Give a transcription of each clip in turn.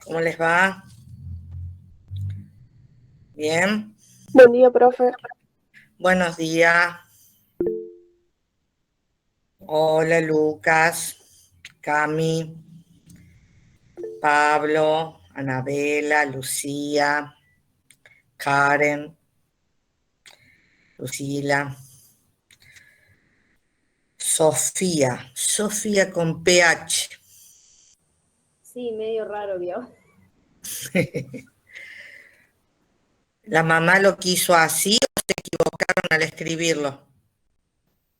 ¿Cómo les va? Bien. Buen día, profe. Buenos días. Hola, Lucas, Cami, Pablo, Anabela, Lucía, Karen, Lucila, Sofía con PH. Sí, medio raro, ¿vio? ¿La mamá lo quiso así o se equivocaron al escribirlo?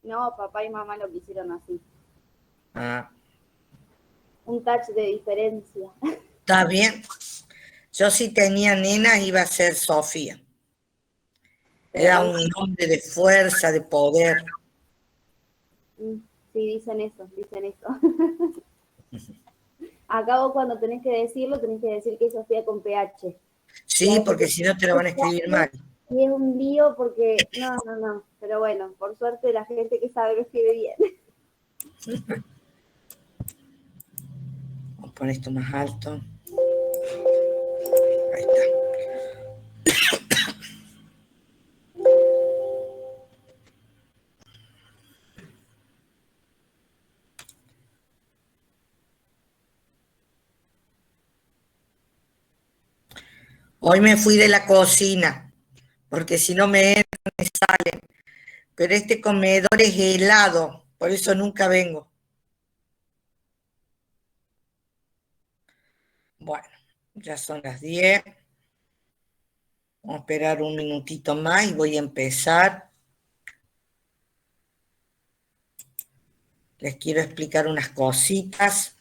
No, papá y mamá lo quisieron así. Ah, Un touch de diferencia. está bien. Yo si tenía nena iba a ser Sofía. Pero Era no. un nombre de fuerza, de poder. Sí, dicen eso, dicen eso. Acabo cuando tenés que decirlo, tenés que decir que es Sofía con PH. Y a Sí, veces porque si no te lo van a escribir mal. y es un lío porque, no. Pero bueno, por suerte la gente que sabe lo escribe bien. Vamos a poner esto más alto. Ahí está. Hoy me fui de la cocina, porque si no me entran, me salen. Pero este comedor es helado, por eso nunca vengo. Bueno, ya son las 10. Vamos a esperar un minutito más y voy a empezar. Les quiero explicar unas cositas.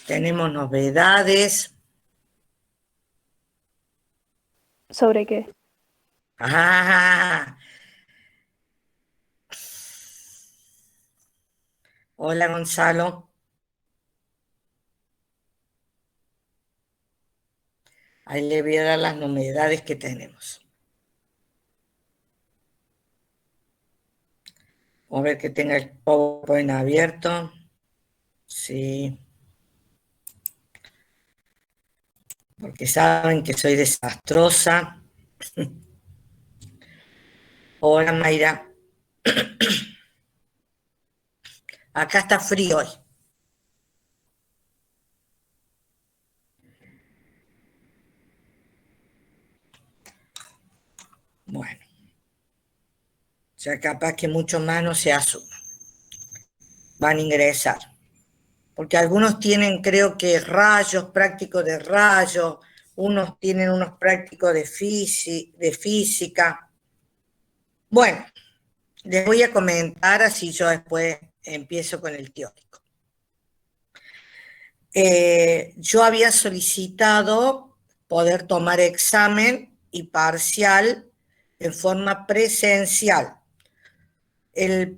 Tenemos novedades. ¿Sobre qué? Ah, hola Gonzalo. Ahí le voy a dar las novedades que tenemos. Vamos a ver que tenga el PowerPoint abierto. Sí. Porque saben que soy desastrosa. Hola Mayra. Acá está frío hoy. Bueno, ya capaz que muchos más no se asuman. Van a ingresar. Porque algunos tienen, creo que rayos, prácticos de rayos, unos tienen unos prácticos de física. Bueno, les voy a comentar, así yo después empiezo con el teórico. Yo había solicitado poder tomar examen y parcial en forma presencial. El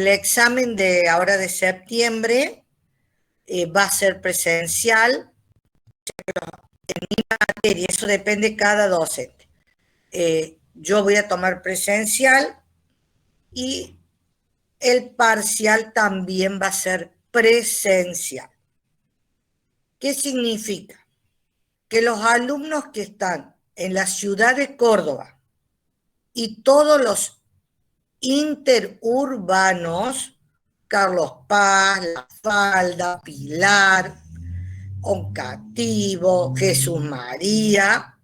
examen de ahora de septiembre va a ser presencial en mi materia, eso depende de cada docente. Yo voy a tomar presencial y el parcial también va a ser presencial. ¿Qué significa? Que los alumnos que están en la ciudad de Córdoba y todos los interurbanos, Carlos Paz, La Falda, Pilar, Oncativo, Jesús María,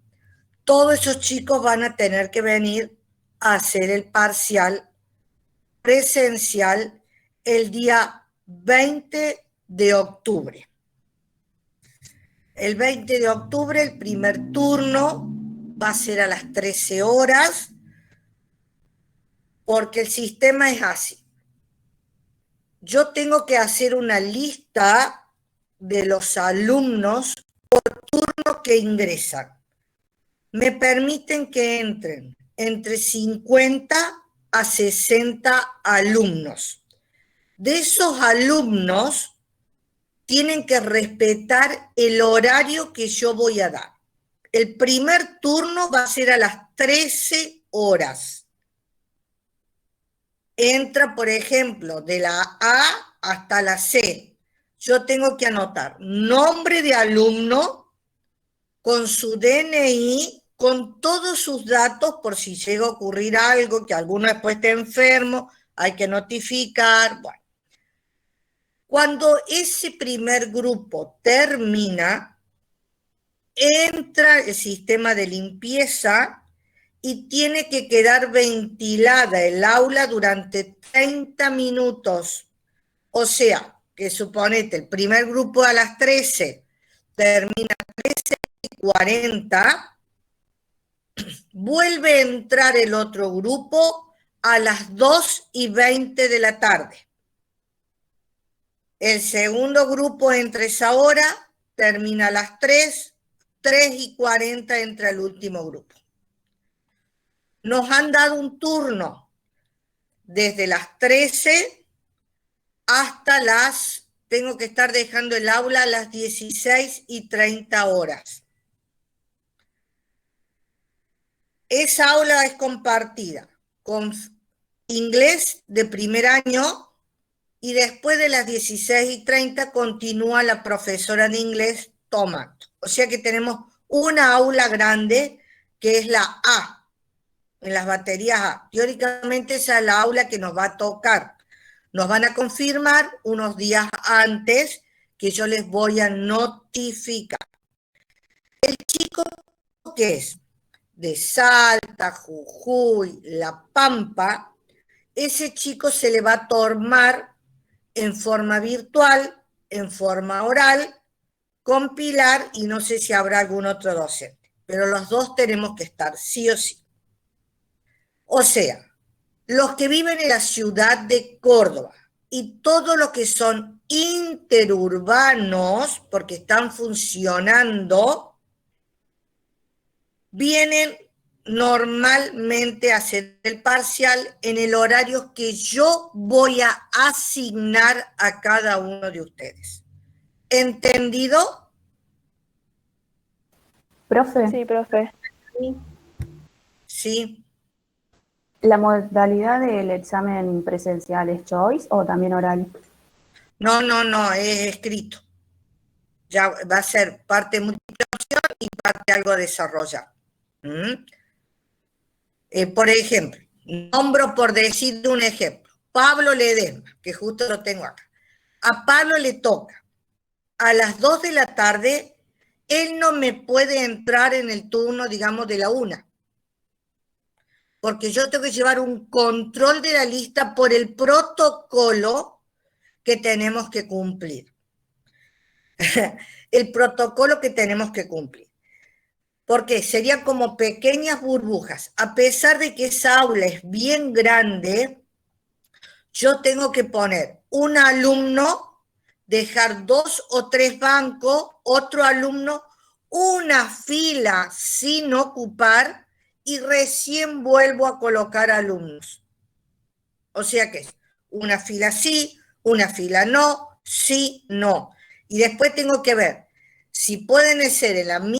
todos esos chicos van a tener que venir a hacer el parcial presencial el día 20 de octubre. El 20 de octubre, el primer turno va a ser a las 13 horas, porque el sistema es así. Yo tengo que hacer una lista de los alumnos por turno que ingresan. Me permiten que entren entre 50 a 60 alumnos. De esos alumnos tienen que respetar el horario que yo voy a dar. El primer turno va a ser a las 13 horas. entra, por ejemplo, de la A hasta la C. Yo tengo que anotar nombre de alumno con su DNI, con todos sus datos por si llega a ocurrir algo, que alguno después esté enfermo, hay que notificar. Bueno. Cuando ese primer grupo termina, entra el sistema de limpieza y tiene que quedar ventilada el aula durante 30 minutos. O sea, que suponete, el primer grupo a las 13, termina a 13:40, vuelve a entrar el otro grupo a las 2:20 de la tarde. El segundo grupo entra esa hora, termina a las 3:40 entra el último grupo. Nos han dado un turno desde las 13 hasta tengo que estar dejando el aula a las 16:30 horas. Esa aula es compartida con inglés de primer año y después de las 16:30 continúa la profesora de inglés tomando. O sea que tenemos una aula grande que es la A, en las baterías A. Teóricamente esa es la aula que nos va a tocar. Nos van a confirmar unos días antes que yo les voy a notificar. El chico que es de Salta, Jujuy, La Pampa, ese chico se le va a tomar en forma virtual, en forma oral, con Pilar y no sé si habrá algún otro docente, pero los dos tenemos que estar sí o sí. O sea, los que viven en la ciudad de Córdoba y todos los que son interurbanos, porque están funcionando, vienen normalmente a hacer el parcial en el horario que yo voy a asignar a cada uno de ustedes. ¿Entendido? Profe, Sí, profe. Sí. ¿la modalidad del examen presencial es choice o también oral? No, es escrito. Ya va a ser parte múltiple opción y parte algo desarrollado. Por ejemplo, nombro por decir un ejemplo, Pablo Ledesma, que justo lo tengo acá. A Pablo le toca a las 2 de la tarde, él no me puede entrar en el turno, digamos, de la 1, porque yo tengo que llevar un control de la lista por el protocolo que tenemos que cumplir. El protocolo que tenemos que cumplir. Porque serían como pequeñas burbujas. A pesar de que esa aula es bien grande, yo tengo que poner un alumno, dejar 2 o 3 bancos, otro alumno, una fila sin ocupar y recién vuelvo a colocar alumnos. O sea que es una fila sí, una fila no, sí, no. Y después tengo que ver si pueden ser en la misma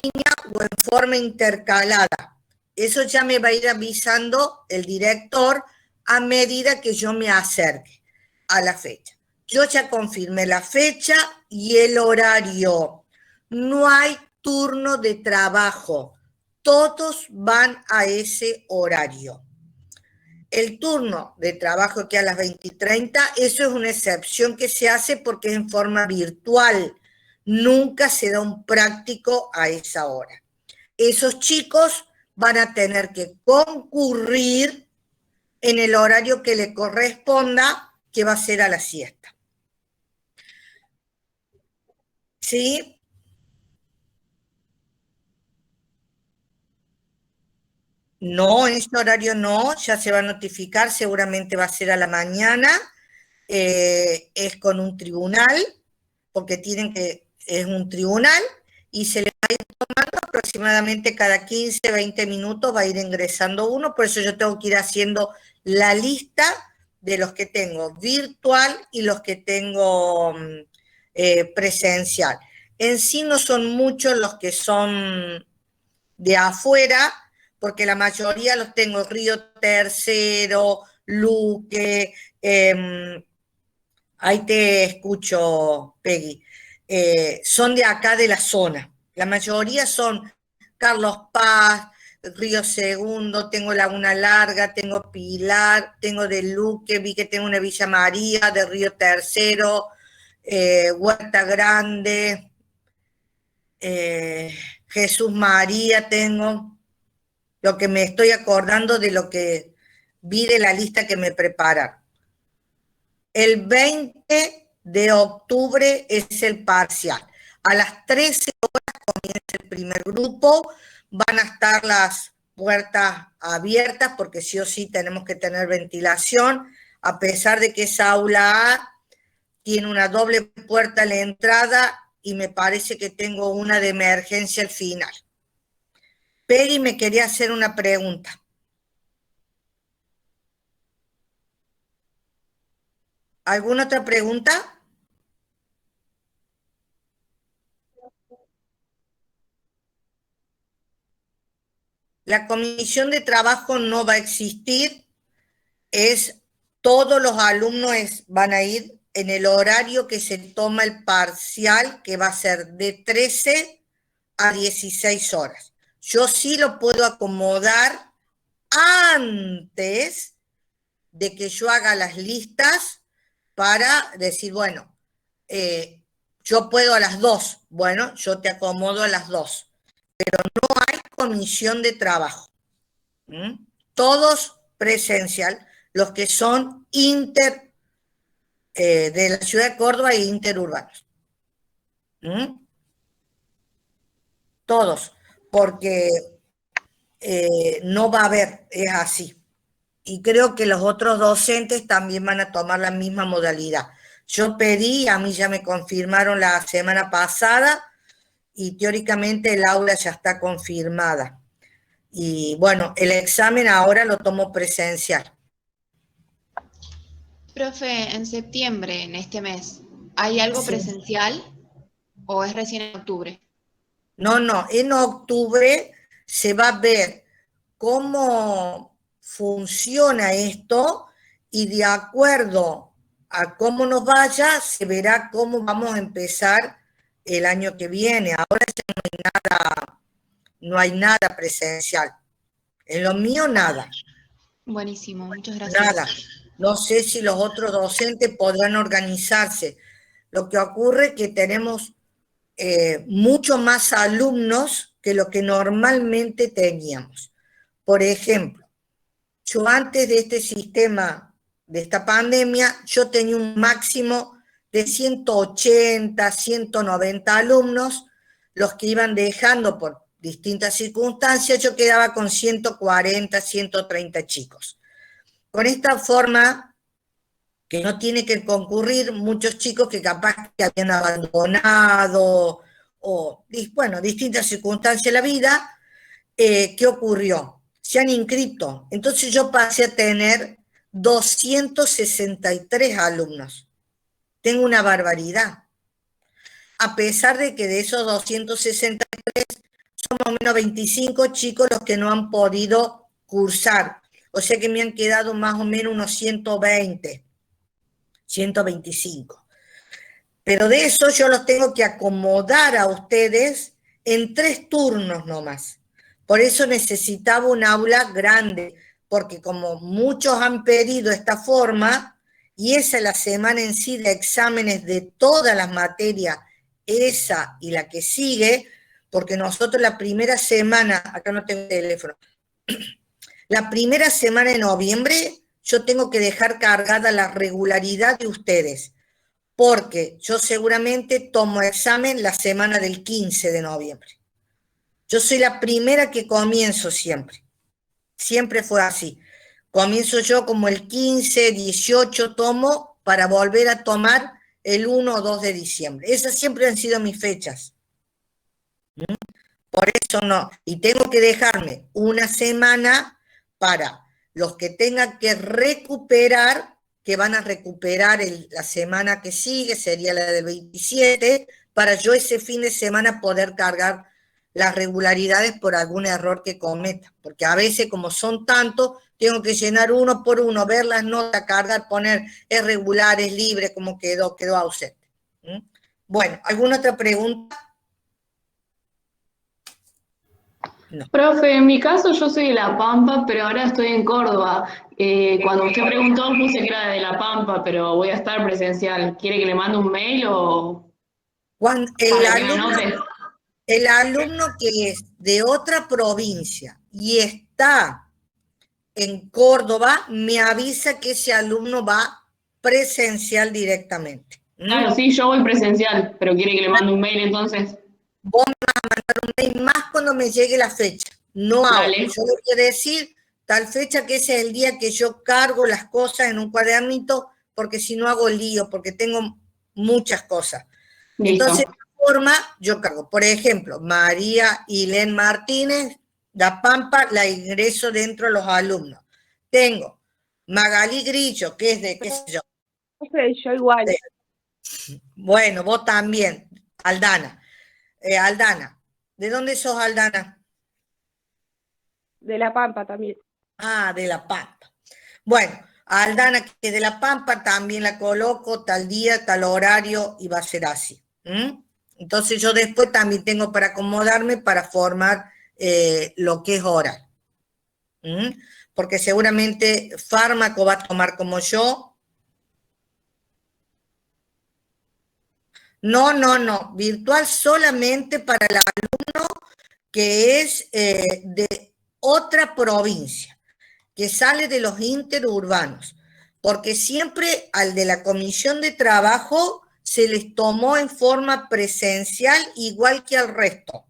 línea o en forma intercalada. Eso ya me va a ir avisando el director a medida que yo me acerque a la fecha. Yo ya confirmé la fecha y el horario. No hay turno de trabajo. Todos van a ese horario. El turno de trabajo que a las 20:30, eso es una excepción que se hace porque es en forma virtual. Nunca se da un práctico a esa hora. Esos chicos van a tener que concurrir en el horario que le corresponda, que va a ser a la siesta. ¿Sí? No, en este horario no, ya se va a notificar, seguramente va a ser a la mañana, es con un tribunal, porque es un tribunal, y se le va a ir tomando aproximadamente cada 15, 20 minutos, va a ir ingresando uno, por eso yo tengo que ir haciendo la lista de los que tengo virtual y los que tengo presencial. En sí no son muchos los que son de afuera, porque la mayoría los tengo Río Tercero, Luque, ahí te escucho, Peggy, son de acá de la zona. La mayoría son Carlos Paz, Río Segundo, tengo Laguna Larga, tengo Pilar, tengo de Luque, vi que tengo una Villa María, de Río Tercero, Huerta Grande, Jesús María tengo, lo que me estoy acordando de lo que vi de la lista que me prepararon. El 20 de octubre es el parcial. A las 13 horas comienza el primer grupo, van a estar las puertas abiertas porque sí o sí tenemos que tener ventilación, a pesar de que esa aula A tiene una doble puerta a la entrada y me parece que tengo una de emergencia al final. Peggy me quería hacer una pregunta. ¿Alguna otra pregunta? La comisión de trabajo no va a existir, todos los alumnos van a ir en el horario que se toma el parcial, que va a ser de 13 a 16 horas. Yo sí lo puedo acomodar antes de que yo haga las listas para decir, bueno, yo puedo a las 2, bueno, yo te acomodo a las 2, pero no hay comisión de trabajo. Todos presencial, los que son de la ciudad de Córdoba e interurbanos. Todos, porque no va a haber, es así. Y creo que los otros docentes también van a tomar la misma modalidad. Yo pedí, a mí ya me confirmaron la semana pasada, y teóricamente el aula ya está confirmada. Y bueno, el examen ahora lo tomo presencial. Profe, en septiembre, en este mes, ¿hay algo Sí. presencial o es recién en octubre? No, en octubre se va a ver cómo funciona esto y de acuerdo a cómo nos vaya, se verá cómo vamos a empezar el año que viene. Ahora ya no hay nada presencial. En lo mío, nada. Buenísimo, muchas gracias. Nada. No sé si los otros docentes podrán organizarse. Lo que ocurre es que tenemos mucho más alumnos que lo que normalmente teníamos. Por ejemplo, yo antes de este sistema, de esta pandemia, yo tenía un máximo de 180, 190 alumnos, los que iban dejando por distintas circunstancias, yo quedaba con 140, 130 chicos. Con esta forma, que no tiene que concurrir muchos chicos que capaz que habían abandonado, o, bueno, distintas circunstancias de la vida, ¿qué ocurrió? Se han inscrito. Entonces yo pasé a tener 263 alumnos. Tengo una barbaridad. A pesar de que de esos 263 son más o menos 25 chicos los que no han podido cursar. O sea que me han quedado más o menos unos 120, 125. Pero de eso yo los tengo que acomodar a ustedes en 3 turnos nomás. Por eso necesitaba un aula grande, porque como muchos han pedido esta forma, y esa es la semana en sí de exámenes de todas las materias, esa y la que sigue, porque nosotros la primera semana, acá no tengo teléfono, la primera semana de noviembre yo tengo que dejar cargada la regularidad de ustedes, porque yo seguramente tomo examen la semana del 15 de noviembre. Yo soy la primera que comienzo siempre. Siempre fue así. Comienzo yo como el 15, 18 tomo para volver a tomar el 1 o 2 de diciembre. Esas siempre han sido mis fechas. Por eso no. Y tengo que dejarme una semana para los que tengan que recuperar, que van a recuperar la semana que sigue, sería la del 27, para yo ese fin de semana poder cargar las regularidades por algún error que cometa, porque a veces como son tantos, tengo que llenar uno por uno, ver las notas, cargar, poner es regular, es libre, como quedó ausente. ¿Mm? Bueno, ¿alguna otra pregunta? No. Profe, en mi caso yo soy de La Pampa, pero ahora estoy en Córdoba. Cuando usted preguntó puse que era de La Pampa, pero voy a estar presencial. ¿Quiere que le mande un mail o Cuando para que me anote? el alumno que es de otra provincia y está en Córdoba, me avisa que ese alumno va presencial directamente. ¿Mm? Claro, sí, yo voy presencial, pero ¿quiere que le mande un mail entonces? Vos me vas a mandar un mail más cuando me llegue la fecha, no ahora. Dale. Yo voy a decir tal fecha que ese es el día que yo cargo las cosas en un cuadernito, porque si no hago lío, porque tengo muchas cosas. Listo. Entonces, de esta forma, yo cargo. Por ejemplo, María Ilén Martínez, La Pampa, la ingreso dentro de los alumnos. Tengo Magalí Grillo, que es de, qué sé yo. Profe, yo igual. Bueno, vos también, Aldana. Aldana, ¿de dónde sos, Aldana? De La Pampa también. Ah, de La Pampa. Bueno, a Aldana, que es de La Pampa, también la coloco tal día, tal horario, y va a ser así. ¿Mm? Entonces yo después también tengo para acomodarme para formar lo que es oral. ¿Mm? Porque seguramente fármaco va a tomar como yo. No, virtual solamente para el alumno que es de otra provincia, que sale de los interurbanos, porque siempre al de la comisión de trabajo se les tomó en forma presencial igual que al resto.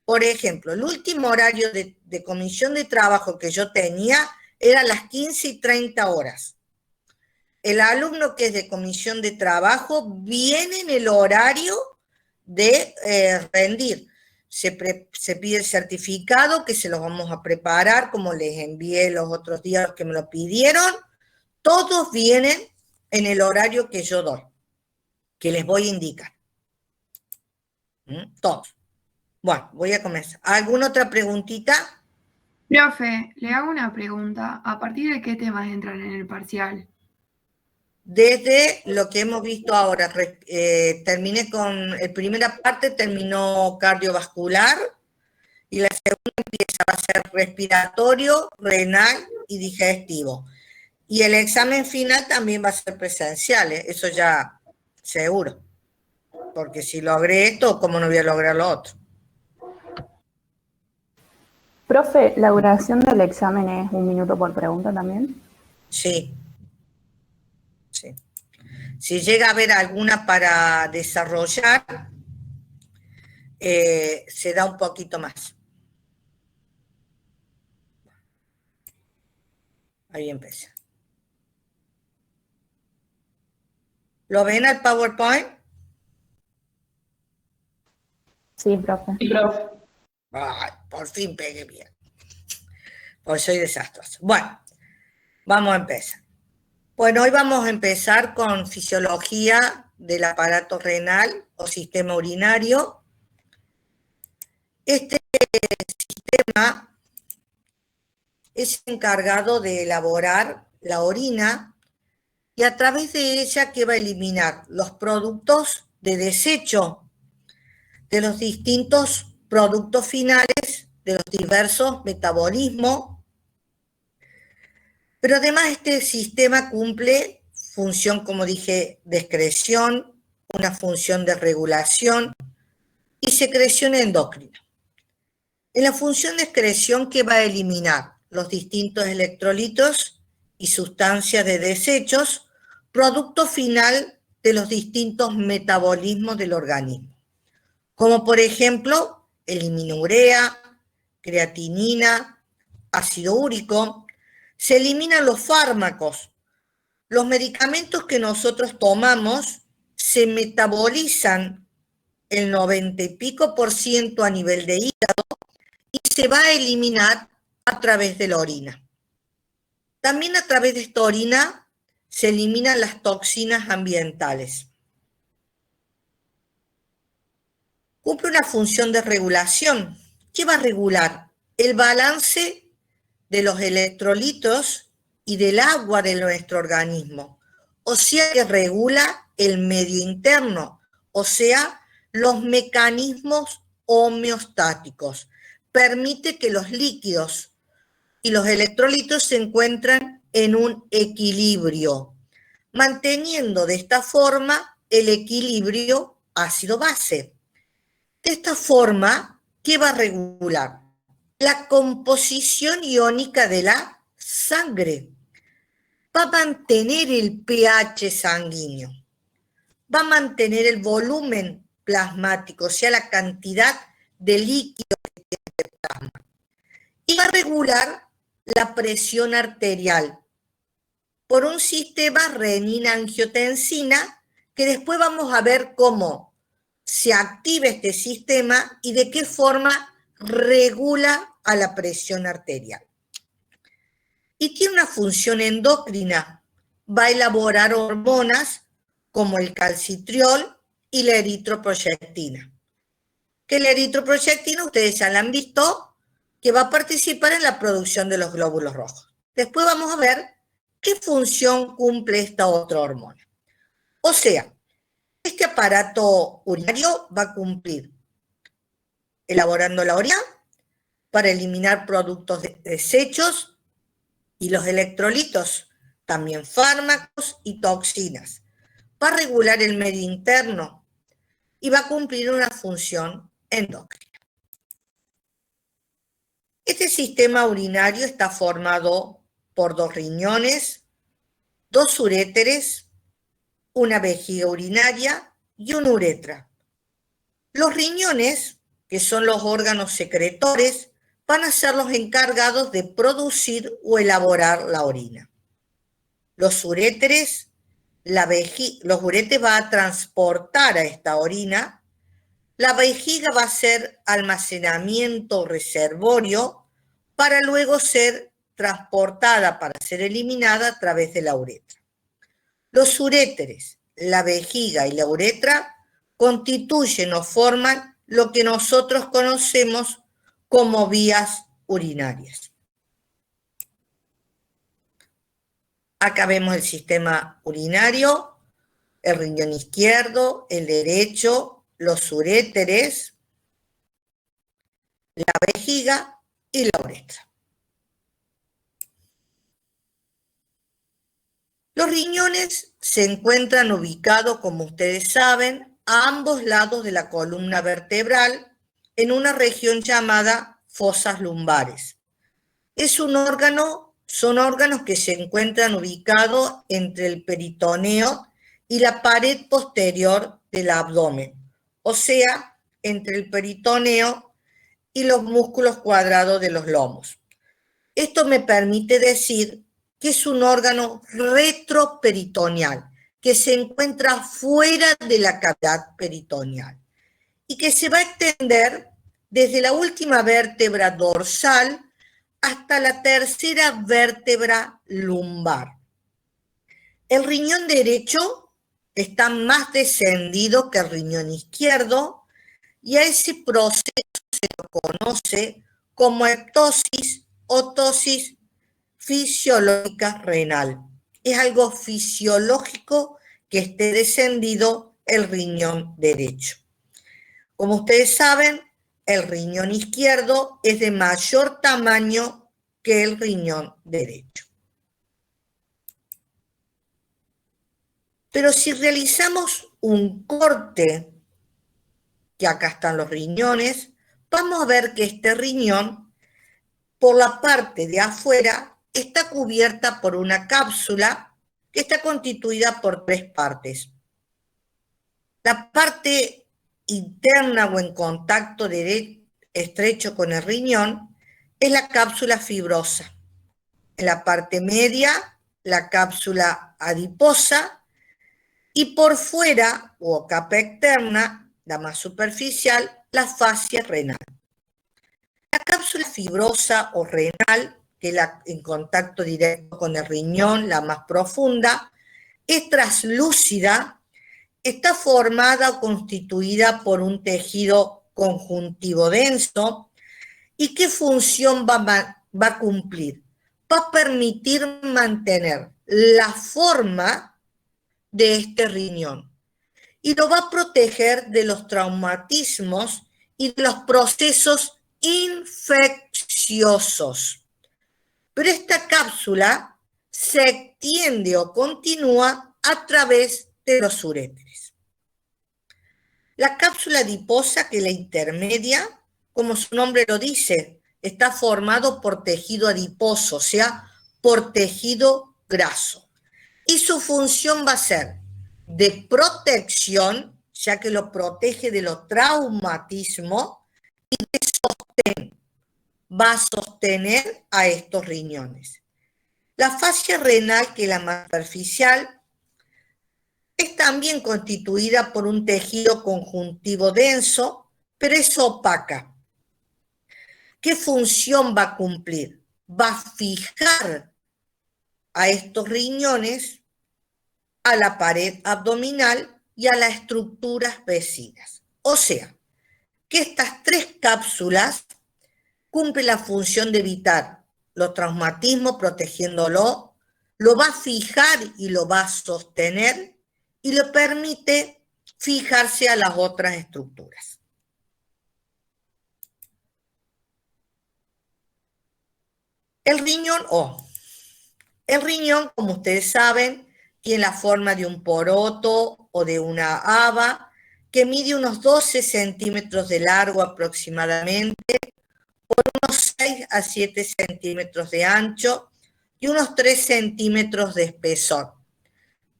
Por ejemplo, el último horario de comisión de trabajo que yo tenía era las 15:30. El alumno que es de comisión de trabajo viene en el horario de rendir. Se pide el certificado, que se los vamos a preparar, como les envié los otros días que me lo pidieron. Todos vienen en el horario que yo doy, que les voy a indicar. Todos. Bueno, voy a comenzar. ¿Alguna otra preguntita? Profe, le hago una pregunta. ¿A partir de qué temas entran en el parcial? Desde lo que hemos visto ahora, terminé con, la primera parte terminó cardiovascular, y la segunda empieza a ser respiratorio, renal y digestivo. Y el examen final también va a ser presencial, eso ya seguro. Porque si logré esto, ¿cómo no voy a lograr lo otro? Profe, ¿la duración del examen es 1 minuto por pregunta también? Sí. Sí. Si llega a haber alguna para desarrollar, se da un poquito más. Ahí empieza. ¿Lo ven al PowerPoint? Sí, profe. Sí, profe. Ay, por fin pegué bien. Pues soy desastroso. Bueno, vamos a empezar. Bueno, hoy vamos a empezar con fisiología del aparato renal o sistema urinario. Este sistema es encargado de elaborar la orina y a través de ella que va a eliminar los productos de desecho de los distintos productos finales de los diversos metabolismos. Pero además este sistema cumple función, como dije, de excreción, una función de regulación y secreción endocrina. En la función de excreción, que va a eliminar los distintos electrolitos y sustancias de desechos, producto final de los distintos metabolismos del organismo, como por ejemplo elimina urea, creatinina, ácido úrico. Se eliminan los fármacos. Los medicamentos que nosotros tomamos se metabolizan el 90 y pico % a nivel de hígado y se va a eliminar a través de la orina. También a través de esta orina se eliminan las toxinas ambientales. Cumple una función de regulación. ¿Qué va a regular? El balance de los electrolitos y del agua de nuestro organismo. O sea que regula el medio interno, o sea, los mecanismos homeostáticos. Permite que los líquidos y los electrolitos se encuentren en un equilibrio, manteniendo de esta forma el equilibrio ácido-base. De esta forma, ¿qué va a regular? La composición iónica de la sangre. Va a mantener el pH sanguíneo. Va a mantener el volumen plasmático, o sea, la cantidad de líquido que tiene el plasma. Y va a regular la presión arterial por un sistema renina-angiotensina que después vamos a ver cómo se activa este sistema y de qué forma regula a la presión arterial. Y tiene una función endocrina. Va a elaborar hormonas como el calcitriol y la eritroproyectina. Que la eritroproyectina, ustedes ya la han visto, que va a participar en la producción de los glóbulos rojos. Después vamos a ver qué función cumple esta otra hormona. O sea, este aparato urinario va a cumplir elaborando la orina para eliminar productos desechos y los electrolitos, también fármacos y toxinas. Va a regular el medio interno y va a cumplir una función endocrina. Este sistema urinario está formado por 2 riñones, 2 uréteres, una vejiga urinaria y una uretra. Los riñones, que son los órganos secretores, van a ser los encargados de producir o elaborar la orina. Los uréteres, los uréteres van a transportar a esta orina. La vejiga va a ser almacenamiento reservorio para luego ser transportada para ser eliminada a través de la uretra. Los uréteres, la vejiga y la uretra constituyen o forman lo que nosotros conocemos como vías urinarias. Acá vemos el sistema urinario, el riñón izquierdo, el derecho, los uréteres, la vejiga y la uretra. Los riñones se encuentran ubicados, como ustedes saben, a ambos lados de la columna vertebral en una región llamada fosas lumbares. Son órganos que se encuentran ubicados entre el peritoneo y la pared posterior del abdomen, o sea, entre el peritoneo y los músculos cuadrados de los lomos. Esto me permite decir que es un órgano retroperitoneal, que se encuentra fuera de la cavidad peritoneal y que se va a extender desde la última vértebra dorsal hasta la tercera vértebra lumbar. El riñón derecho está más descendido que el riñón izquierdo y a ese proceso se lo conoce como ectosis o tosis fisiológica renal. Es algo fisiológico que esté descendido el riñón derecho. Como ustedes saben, el riñón izquierdo es de mayor tamaño que el riñón derecho. Pero si realizamos un corte, que acá están los riñones, vamos a ver que este riñón, por la parte de afuera, está cubierta por una cápsula que está constituida por 3 partes. La parte interna o en contacto estrecho con el riñón es la cápsula fibrosa. En la parte media, la cápsula adiposa y por fuera, o capa externa, la más superficial, la fascia renal. La cápsula fibrosa o renal, que es la en contacto directo con el riñón, la más profunda, es translúcida, está formada o constituida por un tejido conjuntivo denso. ¿Y qué función va a cumplir? Va a permitir mantener la forma de este riñón y lo va a proteger de los traumatismos y de los procesos infecciosos. Pero esta cápsula se extiende o continúa a través de los uréteres. La cápsula adiposa, que es la intermedia, como su nombre lo dice, está formado por tejido adiposo, o sea, por tejido graso. Y su función va a ser de protección, ya que lo protege de los traumatismos, y de sostén. Va a sostener a estos riñones. La fascia renal, que es la más superficial, es también constituida por un tejido conjuntivo denso, pero es opaca. ¿Qué función va a cumplir? Va a fijar a estos riñones a la pared abdominal y a las estructuras vecinas. O sea, que estas tres cápsulas cumplen la función de evitar los traumatismos protegiéndolo, lo va a fijar y lo va a sostener y le permite fijarse a las otras estructuras. El riñón El riñón, como ustedes saben, tiene la forma de un poroto o de una haba que mide unos 12 centímetros de largo aproximadamente, por unos 6 a 7 centímetros de ancho y unos 3 centímetros de espesor.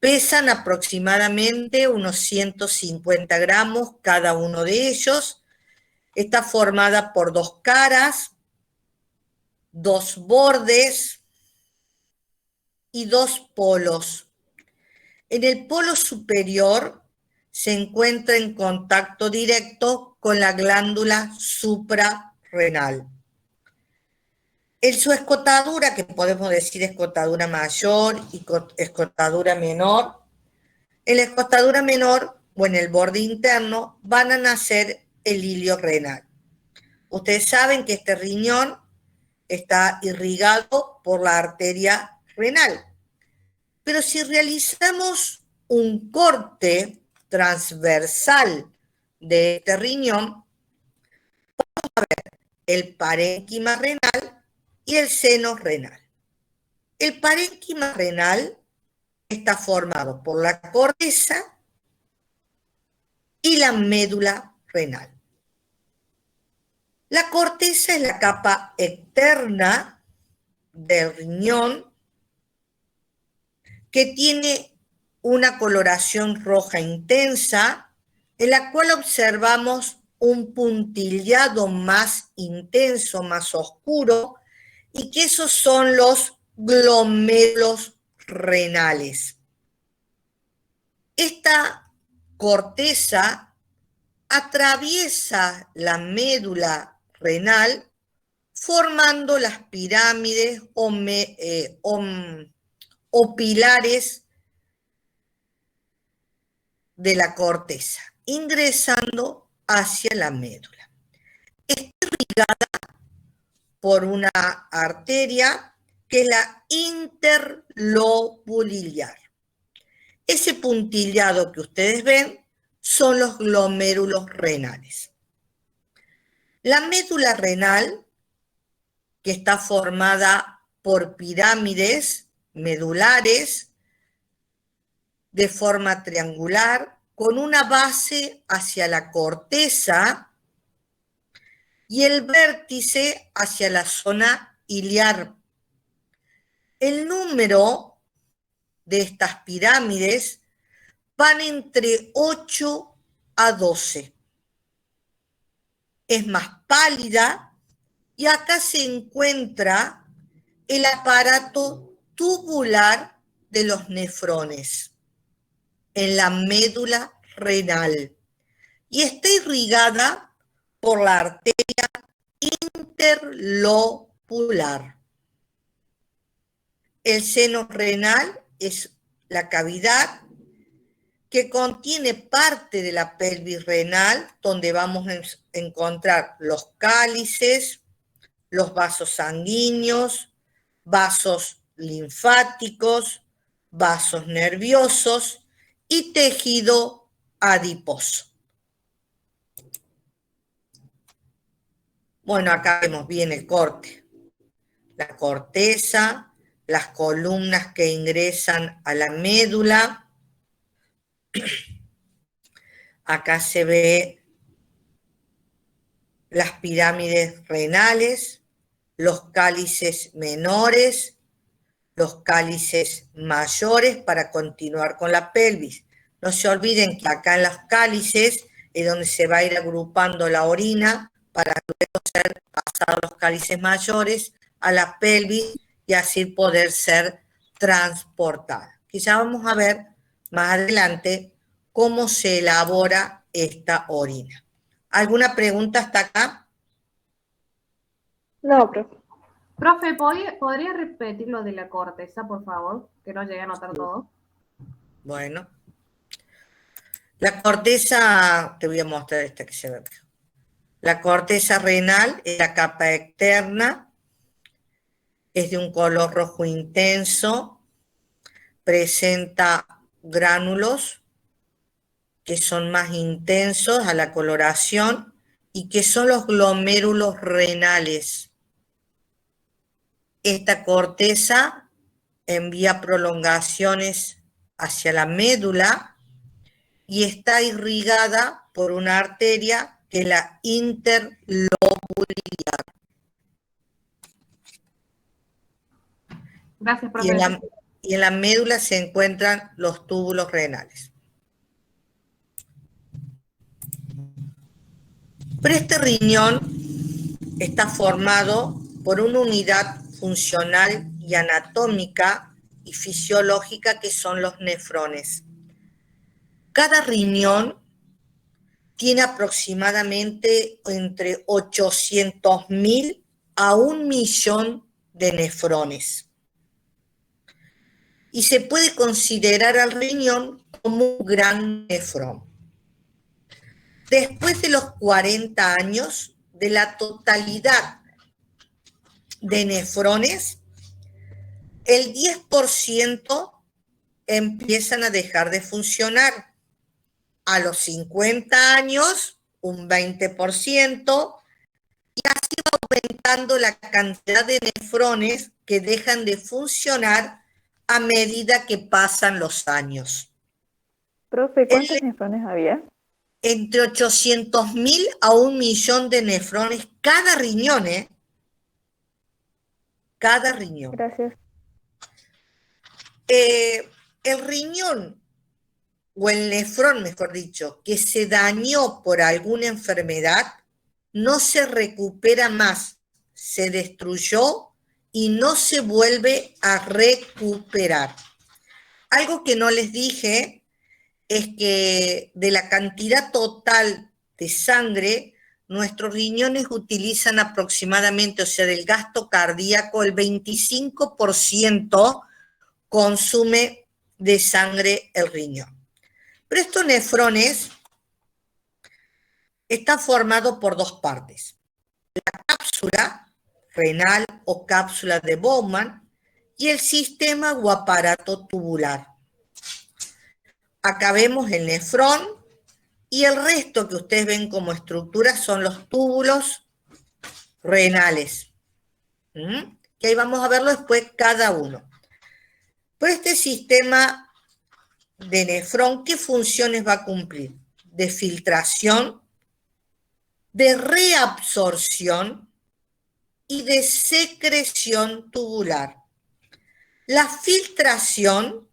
Pesan aproximadamente unos 150 gramos cada uno de ellos. Está formada por dos caras, dos bordes y dos polos. En el polo superior se encuentra en contacto directo con la glándula suprarrenal. En su escotadura, que podemos decir escotadura mayor y escotadura menor, en la escotadura menor o en el borde interno van a nacer el hilio renal. Ustedes saben que este riñón está irrigado por la arteria renal. Pero si realizamos un corte transversal de este riñón, vamos a ver el parénquima renal y el seno renal. El parénquima renal está formado por la corteza y la médula renal. La corteza es la capa externa del riñón que tiene una coloración roja intensa, en la cual observamos un puntillado más intenso, más oscuro, y que esos son los glomérulos renales. Esta corteza atraviesa la médula renal formando las pirámides o pilares de la corteza, ingresando hacia la médula. Está irrigada por una arteria que es la interlobuliar. Ese puntillado que ustedes ven son los glomérulos renales. La médula renal, que está formada por pirámides medulares de forma triangular, con una base hacia la corteza y el vértice hacia la zona iliar. El número de estas pirámides van entre 8 a 12. Es más pálida y acá se encuentra el aparato tubular de los nefrones en la médula renal y está irrigada por la arteria interlobular. El seno renal es la cavidad que contiene parte de la pelvis renal, donde vamos a encontrar los cálices, los vasos sanguíneos, vasos linfáticos, vasos nerviosos y tejido adiposo. Bueno, acá vemos bien el corte. La corteza, las columnas que ingresan a la médula. Acá se ve las pirámides renales, los cálices menores, los cálices mayores para continuar con la pelvis. No se olviden que acá en los cálices es donde se va a ir agrupando la orina para luego ser pasado a los cálices mayores, a la pelvis y así poder ser transportada. Que ya vamos a ver más adelante cómo se elabora esta orina. ¿Alguna pregunta hasta acá? No, profe. Profe, ¿podría repetir lo de la corteza, por favor? Que no llegué a anotar todo. Bueno. La corteza, te voy a mostrar esta que se ve mejor. La corteza renal es la capa externa, es de un color rojo intenso, presenta gránulos que son más intensos a la coloración y que son los glomérulos renales. Esta corteza envía prolongaciones hacia la médula y está irrigada por una arteria que es la interlobular. Gracias, profe. Y en la médula se encuentran los túbulos renales. Pero este riñón está formado por una unidad funcional y anatómica y fisiológica que son los nefrones. Cada riñón tiene aproximadamente entre 800.000 a 1.000.000 de nefrones. Y se puede considerar al riñón como un gran nefrón. Después de los 40 años, de la totalidad de nefrones, el 10% empiezan a dejar de funcionar. A los 50 años, un 20%, y así va aumentando la cantidad de nefrones que dejan de funcionar a medida que pasan los años. Profe, ¿cuántos nefrones había? Entre 800.000 a 1.000.000 de nefrones cada riñón, ¿eh? Cada riñón. Gracias. El riñón, o el nefrón, mejor dicho, que se dañó por alguna enfermedad, no se recupera más, se destruyó y no se vuelve a recuperar. Algo que no les dije es que de la cantidad total de sangre, nuestros riñones utilizan aproximadamente, o sea, del gasto cardíaco, el 25% consume de sangre el riñón. Pero estos nefrones están formados por dos partes. La cápsula renal o cápsula de Bowman y el sistema o aparato tubular. Acá vemos el nefrón y el resto que ustedes ven como estructura son los túbulos renales. Que ahí vamos a verlo después cada uno. Pero este sistema de nefrón, ¿qué funciones va a cumplir? De filtración, de reabsorción y de secreción tubular. La filtración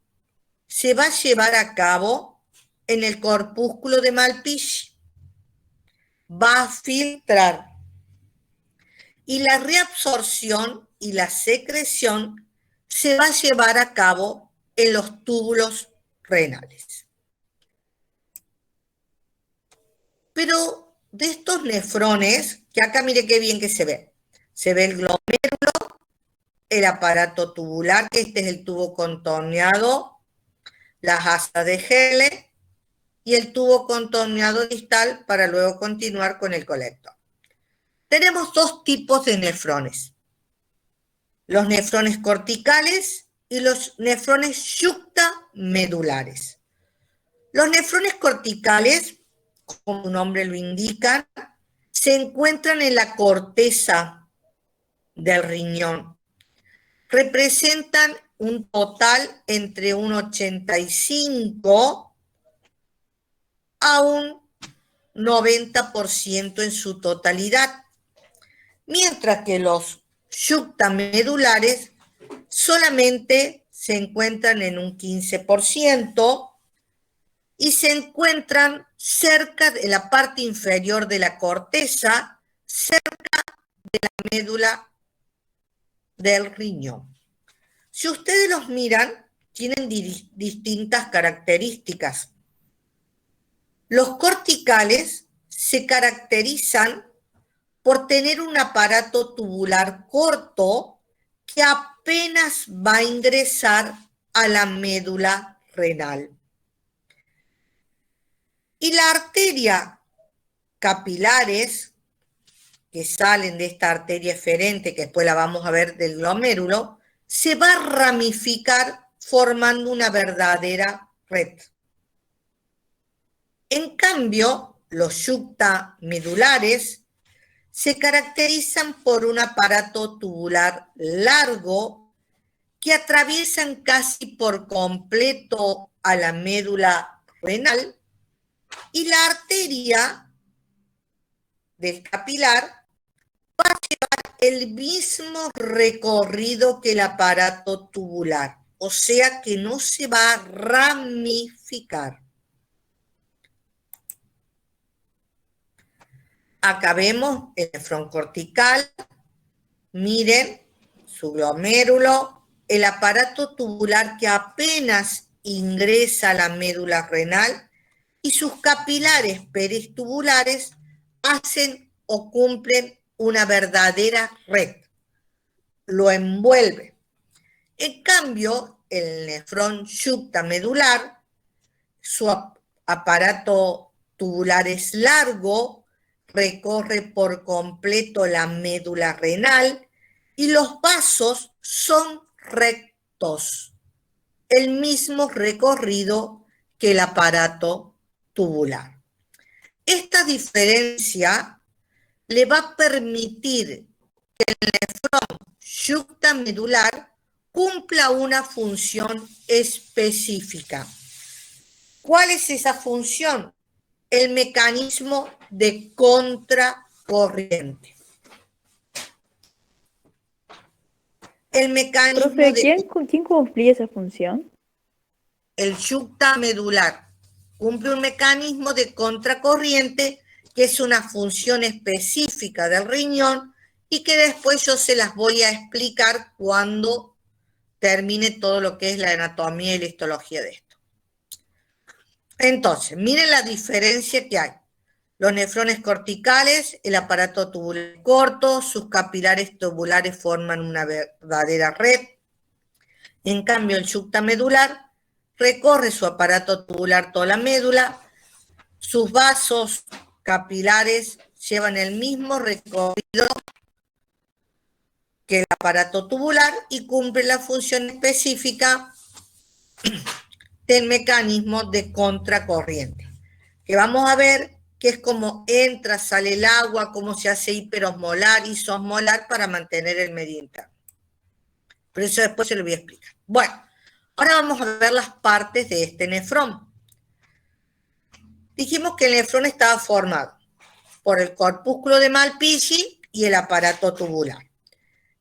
se va a llevar a cabo en el corpúsculo de Malpighi. Va a filtrar. Y la reabsorción y la secreción se va a llevar a cabo en los túbulos renales. Pero de estos nefrones, que acá mire qué bien que se ve el glomérulo, el aparato tubular, que este es el tubo contorneado, las asas de Helle, y el tubo contorneado distal para luego continuar con el colector. Tenemos dos tipos de nefrones. Los nefrones corticales y los nefrones yuctamedulares. Los nefrones corticales, como su nombre lo indica, se encuentran en la corteza del riñón. Representan un total entre un 85 a un 90% en su totalidad, mientras que los yuctamedulares solamente se encuentran en un 15% y se encuentran cerca de la parte inferior de la corteza, cerca de la médula del riñón. Si ustedes los miran, tienen distintas características. Los corticales se caracterizan por tener un aparato tubular corto que apenas va a ingresar a la médula renal. Y la arteria capilares que salen de esta arteria eferente, que después la vamos a ver del glomérulo, se va a ramificar formando una verdadera red. En cambio, los yuctamedulares se caracterizan por un aparato tubular largo que atraviesan casi por completo a la médula renal y la arteria del capilar va a llevar el mismo recorrido que el aparato tubular, o sea que no se va a ramificar. Acá vemos el nefrón cortical, miren su glomérulo, el aparato tubular que apenas ingresa a la médula renal y sus capilares peritubulares hacen o cumplen una verdadera red, lo envuelve. En cambio, el nefrón yuctamedular, su aparato tubular es largo, recorre por completo la médula renal y los vasos son rectos, el mismo recorrido que el aparato tubular. Esta diferencia le va a permitir que el nefrón yuctamedular cumpla una función específica. ¿Cuál es esa función? El mecanismo de contracorriente. El mecanismo Profe, ¿quién cumplía esa función? El yuctamedular cumple un mecanismo de contracorriente que es una función específica del riñón y que después yo se las voy a explicar cuando termine todo lo que es la anatomía y la histología de esto. Entonces, miren la diferencia que hay. Los nefrones corticales, el aparato tubular corto, sus capilares tubulares forman una verdadera red. En cambio, el yuctamedular recorre su aparato tubular toda la médula, sus vasos capilares llevan el mismo recorrido que el aparato tubular y cumple la función específica del mecanismo de contracorriente, que vamos a ver que es como entra, sale el agua, cómo se hace hiperosmolar, isosmolar para mantener el medio interno. Pero eso después se lo voy a explicar. Bueno, ahora vamos a ver las partes de este nefrón. Dijimos que el nefrón estaba formado por el corpúsculo de Malpighi y el aparato tubular.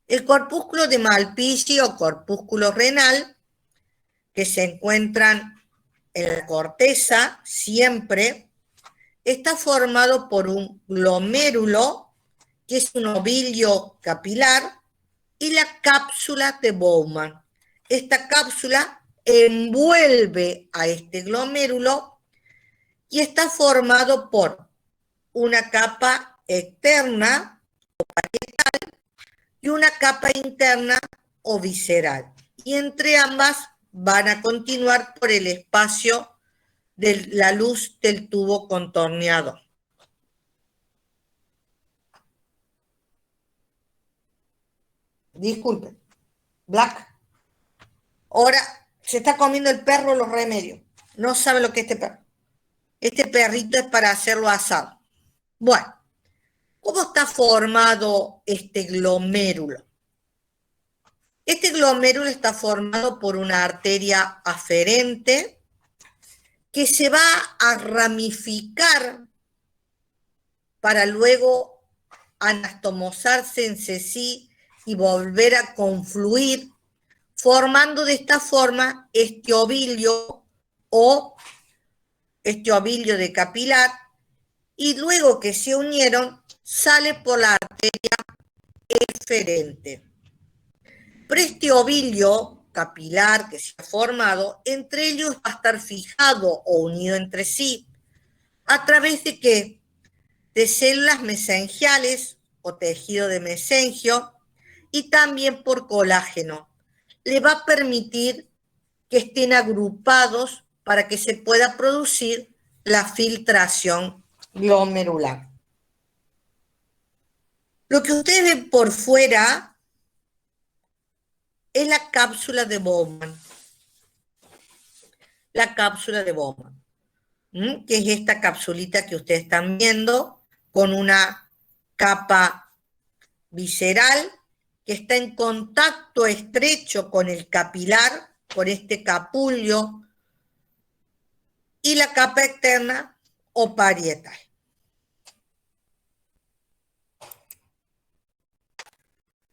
El corpúsculo de Malpighi o corpúsculo renal, que se encuentran en la corteza siempre, está formado por un glomérulo, que es un ovilio capilar, y la cápsula de Bowman. Esta cápsula envuelve a este glomérulo y está formado por una capa externa o parietal y una capa interna o visceral. Y entre ambas van a continuar por el espacio de la luz del tubo contorneado. Disculpen. Black. Ahora se está comiendo el perro los remedios. No sabe lo que es este perro. Este perrito es para hacerlo asado. Bueno, ¿cómo está formado este glomérulo? Este glomérulo está formado por una arteria aferente que se va a ramificar para luego anastomosarse en sí y volver a confluir, formando de esta forma este ovilio o este ovilio de capilar, y luego que se unieron, sale por la arteria eferente. Pero este ovilio capilar que se ha formado, entre ellos va a estar fijado o unido entre sí, ¿a través de qué? De células mesengiales o tejido de mesengio, y también por colágeno. Le va a permitir que estén agrupados para que se pueda producir la filtración glomerular. Lo que ustedes ven por fuera es la cápsula de Bowman. La cápsula de Bowman, que es esta capsulita que ustedes están viendo con una capa visceral que está en contacto estrecho con el capilar, con este capullo, y la capa externa o parietal.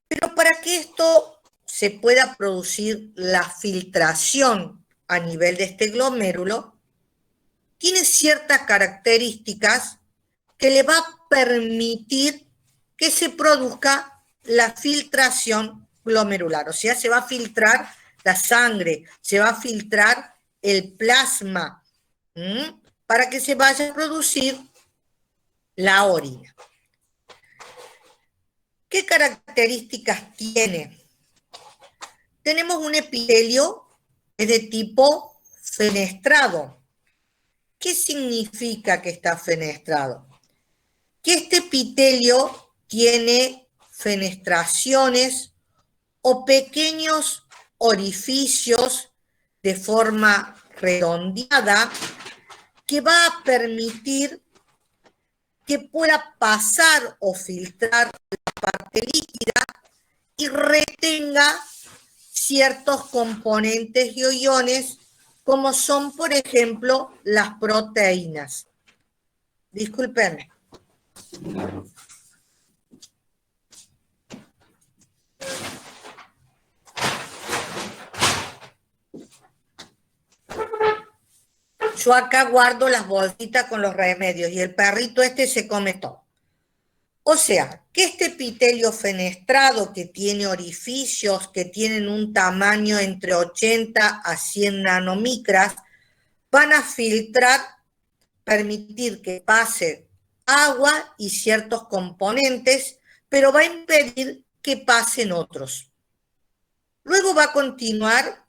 Pero para que esto se pueda producir la filtración a nivel de este glomérulo, tiene ciertas características que le va a permitir que se produzca la filtración glomerular. O sea, se va a filtrar la sangre, se va a filtrar el plasma, para que se vaya a producir la orina. ¿Qué características tiene? Tenemos un epitelio que es de tipo fenestrado. ¿Qué significa que está fenestrado? Que este epitelio tiene fenestraciones o pequeños orificios de forma redondeada que va a permitir que pueda pasar o filtrar la parte líquida y retenga ciertos componentes y iones como son, por ejemplo, las proteínas. Discúlpenme. Yo acá guardo las bolsitas con los remedios y el perrito este se come todo. O sea, que este epitelio fenestrado que tiene orificios que tienen un tamaño entre 80 a 100 nanomicras, van a filtrar, permitir que pase agua y ciertos componentes, pero va a impedir que pasen otros. Luego va a continuar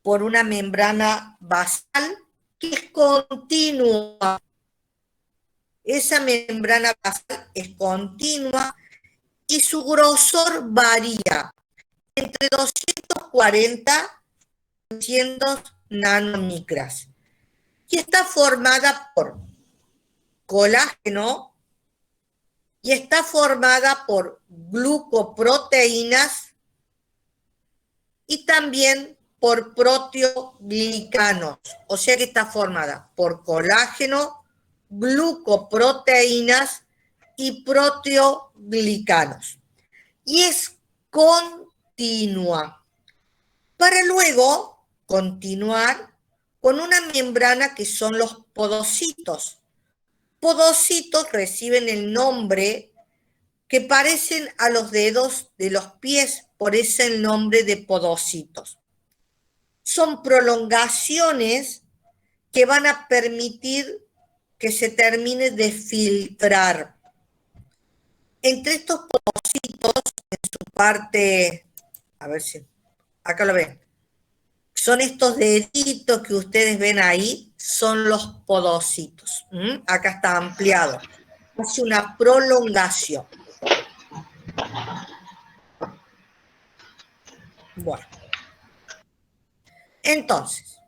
por una membrana basal que es continua. Esa membrana basal es continua y su grosor varía entre 240 y 300 nanomicras. Y está formada por colágeno y está formada por glucoproteínas y también por proteoglicanos, o sea que está formada por colágeno, glucoproteínas y proteoglicanos. Y es continua, para luego continuar con una membrana que son los podocitos. Podocitos reciben el nombre que parecen a los dedos de los pies, por eso el nombre de podocitos. Son prolongaciones que van a permitir que se termine de filtrar. Entre estos podocitos, en su parte, a ver si, acá lo ven, son estos deditos que ustedes ven ahí, son los podocitos. Acá está ampliado. Hace una prolongación. Bueno. Entonces,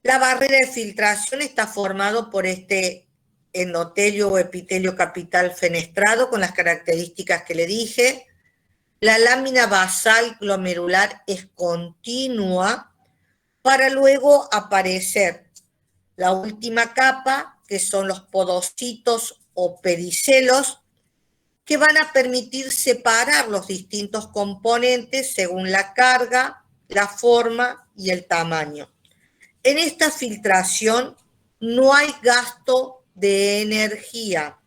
la barrera de filtración está formado por este endotelio o epitelio capital fenestrado con las características que le dije. La lámina basal glomerular es continua para luego aparecer la última capa, que son los podocitos o pedicelos, que van a permitir separar los distintos componentes según la carga, la forma y el tamaño. En esta filtración no hay gasto de energía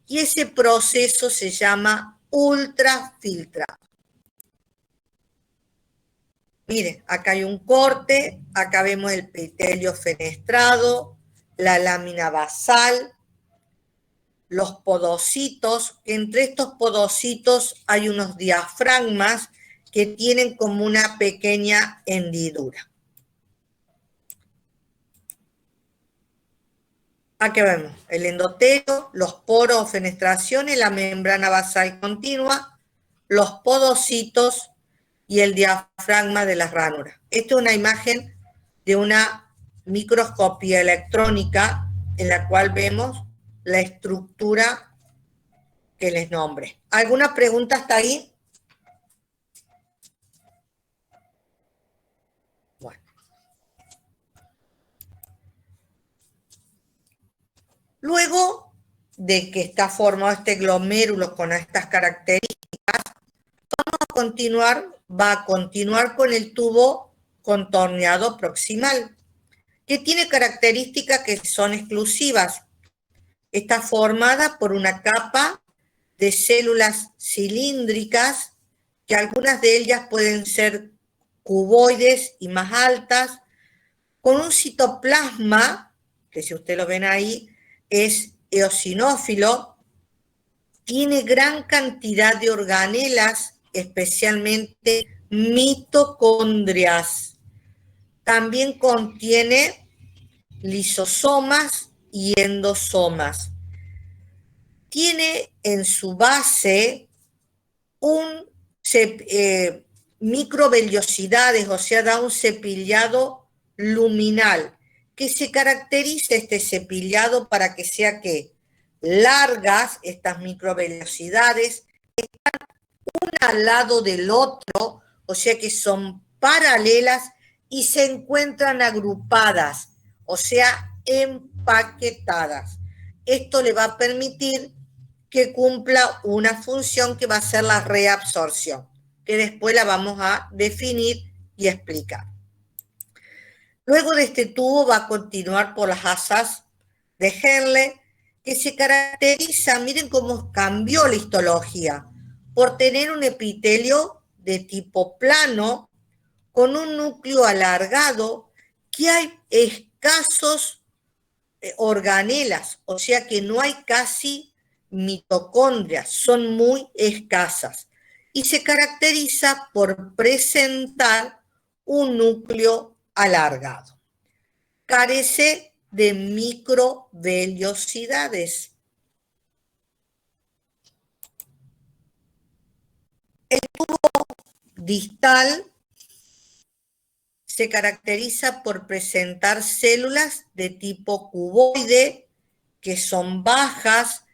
y ese proceso se llama ultrafiltrado. Miren, acá hay un corte, acá vemos el epitelio fenestrado, la lámina basal, los podocitos. Entre estos podocitos hay unos diafragmas que tienen como una pequeña hendidura. Aquí vemos el endotelio, los poros o fenestraciones, la membrana basal continua, los podocitos y el diafragma de las ránulas. Esta es una imagen de una microscopía electrónica en la cual vemos la estructura que les nombré. ¿Alguna pregunta hasta ahí? Bueno. Luego de que está formado este glomérulo con estas características, va a continuar con el tubo contorneado proximal, que tiene características que son exclusivas. Está formada por una capa de células cilíndricas, que algunas de ellas pueden ser cuboides y más altas, con un citoplasma, que si ustedes lo ven ahí, es eosinófilo, tiene gran cantidad de organelas, especialmente mitocondrias. También contiene lisosomas y endosomas. Tiene en su base microvellosidades, o sea, da un cepillado luminal, que se caracteriza este cepillado para que sea que largas estas microvellosidades, están una al lado del otro, o sea que son paralelas y se encuentran agrupadas, o sea, empaquetadas. Esto le va a permitir que cumpla una función que va a ser la reabsorción, que después la vamos a definir y explicar. Luego de este tubo va a continuar por las asas de Henle, que se caracteriza, miren cómo cambió la histología, por tener un epitelio de tipo plano, con un núcleo alargado, que hay escasos organelas, o sea que no hay casi mitocondrias, son muy escasas, y se caracteriza por presentar un núcleo alargado. Carece de microvellosidades. El tubo distal se caracteriza por presentar células de tipo cuboide, que son bajas,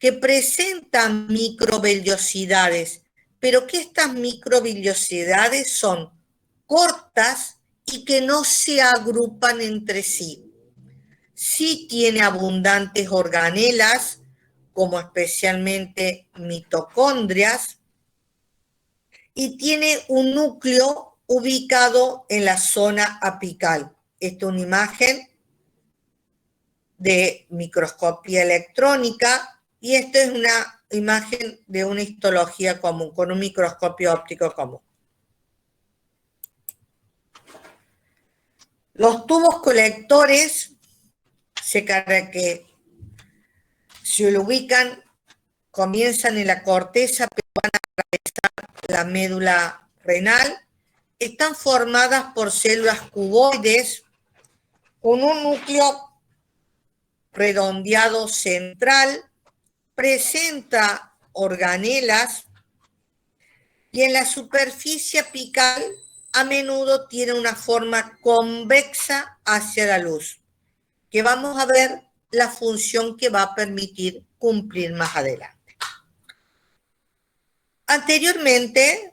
que presentan microvellosidades, pero que estas microvellosidades son cortas y que no se agrupan entre sí. Sí tiene abundantes organelas, como especialmente mitocondrias, y tiene un núcleo ubicado en la zona apical. Esta es una imagen de microscopía electrónica y esta es una imagen de una histología común, con un microscopio óptico común. Los tubos colectores que se lo ubican, comienzan en la corteza, pero van a atravesar la médula renal. Están formadas por células cuboides con un núcleo redondeado central, presenta organelas y en la superficie apical a menudo tiene una forma convexa hacia la luz, que vamos a ver la función que va a permitir cumplir más adelante. Anteriormente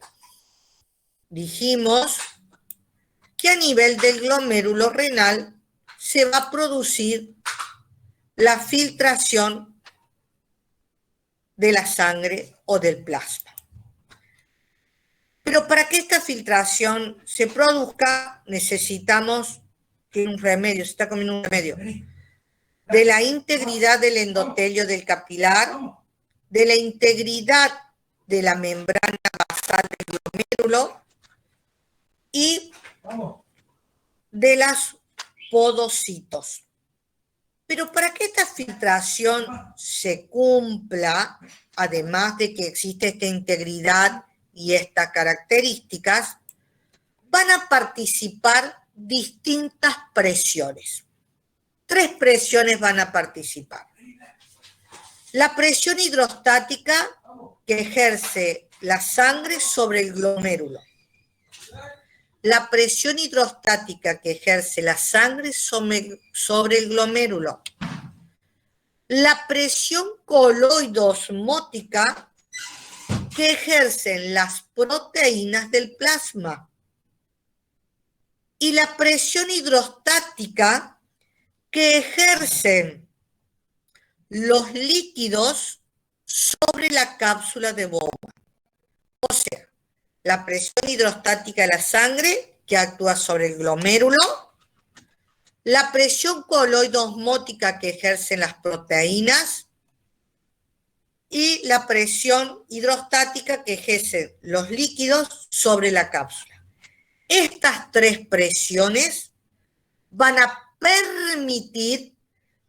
dijimos que a nivel del glomérulo renal se va a producir la filtración de la sangre o del plasma. Pero para que esta filtración se produzca, necesitamos que un remedio, se está comiendo un remedio, de la integridad del endotelio del capilar, de la integridad de la membrana basal del glomérulo y de las podocitos. Pero para que esta filtración se cumpla, además de que existe esta integridad y estas características, van a participar distintas presiones. 3 presiones van a participar. La presión hidrostática que ejerce la sangre sobre el glomérulo. La presión hidrostática que ejerce la sangre sobre el glomérulo. La presión coloidosmótica que ejercen las proteínas del plasma. Y la presión hidrostática que ejercen los líquidos sobre la cápsula de Bowman. O sea, la presión hidrostática de la sangre que actúa sobre el glomérulo, la presión coloidosmótica que ejercen las proteínas y la presión hidrostática que ejercen los líquidos sobre la cápsula. Estas 3 presiones van a permitir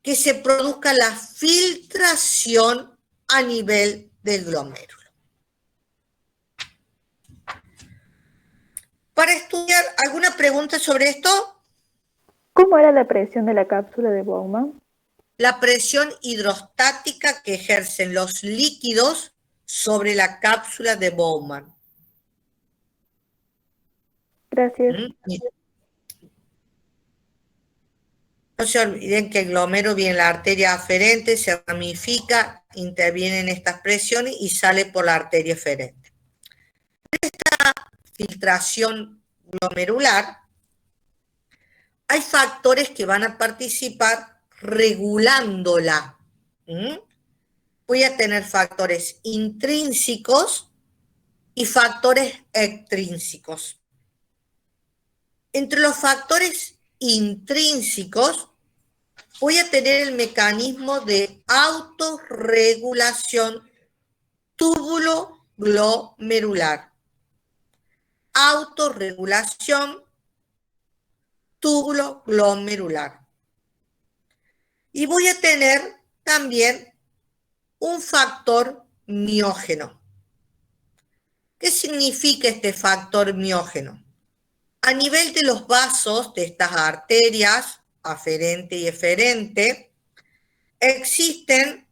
que se produzca la filtración a nivel del glomérulo. Para estudiar, ¿alguna pregunta sobre esto? ¿Cómo era la presión de la cápsula de Bowman? La presión hidrostática que ejercen los líquidos sobre la cápsula de Bowman. Gracias. No se olviden que el glomérulo viene en la arteria aferente, se ramifica, interviene en estas presiones y sale por la arteria eferente. Esta filtración glomerular, hay factores que van a participar regulándola. Voy a tener factores intrínsecos y factores extrínsecos. Entre los factores intrínsecos voy a tener el mecanismo de autorregulación túbulo-glomerular. Autorregulación túbulo-glomerular. Y voy a tener también un factor miógeno. ¿Qué significa este factor miógeno? A nivel de los vasos de estas arterias, aferente y eferente, existen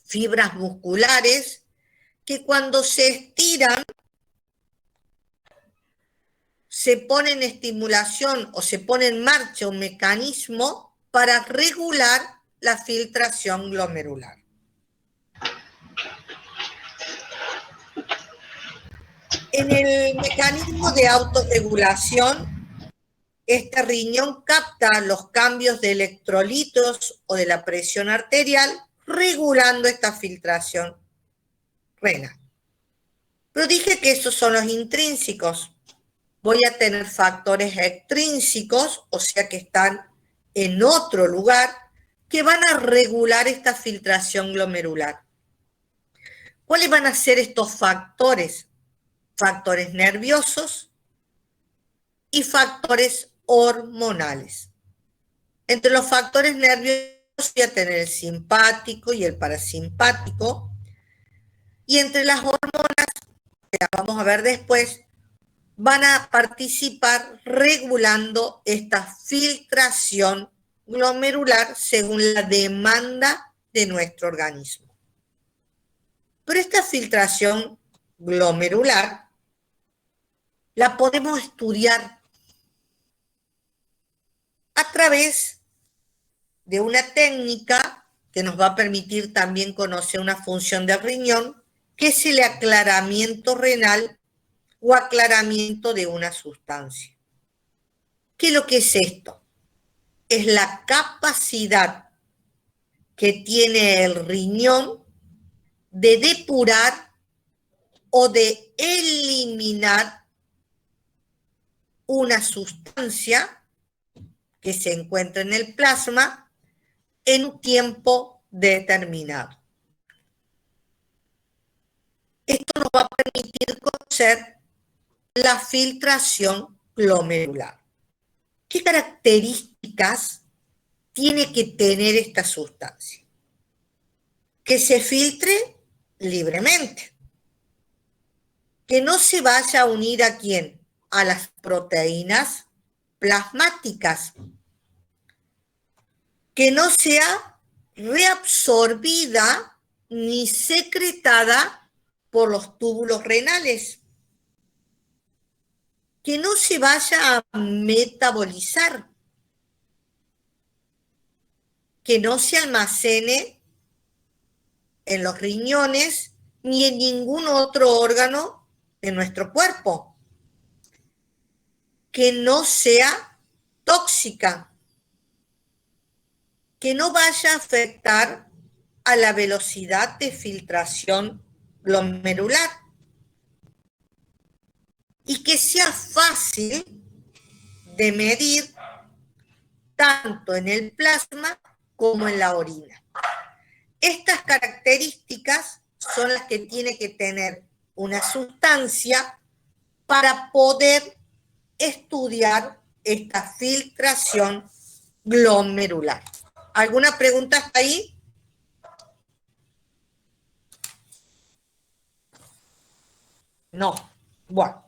fibras musculares que cuando se estiran, se pone en estimulación o se pone en marcha un mecanismo para regular la filtración glomerular. En el mecanismo de autorregulación, este riñón capta los cambios de electrolitos o de la presión arterial, regulando esta filtración renal. Pero dije que esos son los intrínsecos. Voy a tener factores extrínsecos, o sea que están en otro lugar, que van a regular esta filtración glomerular. ¿Cuáles van a ser estos factores? Factores nerviosos y factores hormonales. Entre los factores nerviosos voy a tener el simpático y el parasimpático, y entre las hormonas, que las vamos a ver después, van a participar regulando esta filtración glomerular según la demanda de nuestro organismo. Pero esta filtración glomerular la podemos estudiar a través de una técnica que nos va a permitir también conocer una función del riñón, que es el aclaramiento renal o aclaramiento de una sustancia. ¿Qué es lo que es esto? Es la capacidad que tiene el riñón de depurar o de eliminar una sustancia que se encuentra en el plasma en un tiempo determinado. Esto nos va a permitir conocer la filtración glomerular. ¿Qué características tiene que tener esta sustancia? Que se filtre libremente. Que no se vaya a unir ¿a quién? A las proteínas plasmáticas. Que no sea reabsorbida ni secretada por los túbulos renales. Que no se vaya a metabolizar. Que no se almacene en los riñones ni en ningún otro órgano de nuestro cuerpo. Que no sea tóxica. Que no vaya a afectar a la velocidad de filtración glomerular. Y que sea fácil de medir tanto en el plasma como en la orina. Estas características son las que tiene que tener una sustancia para poder estudiar esta filtración glomerular. ¿Alguna pregunta hasta ahí? No. Bueno.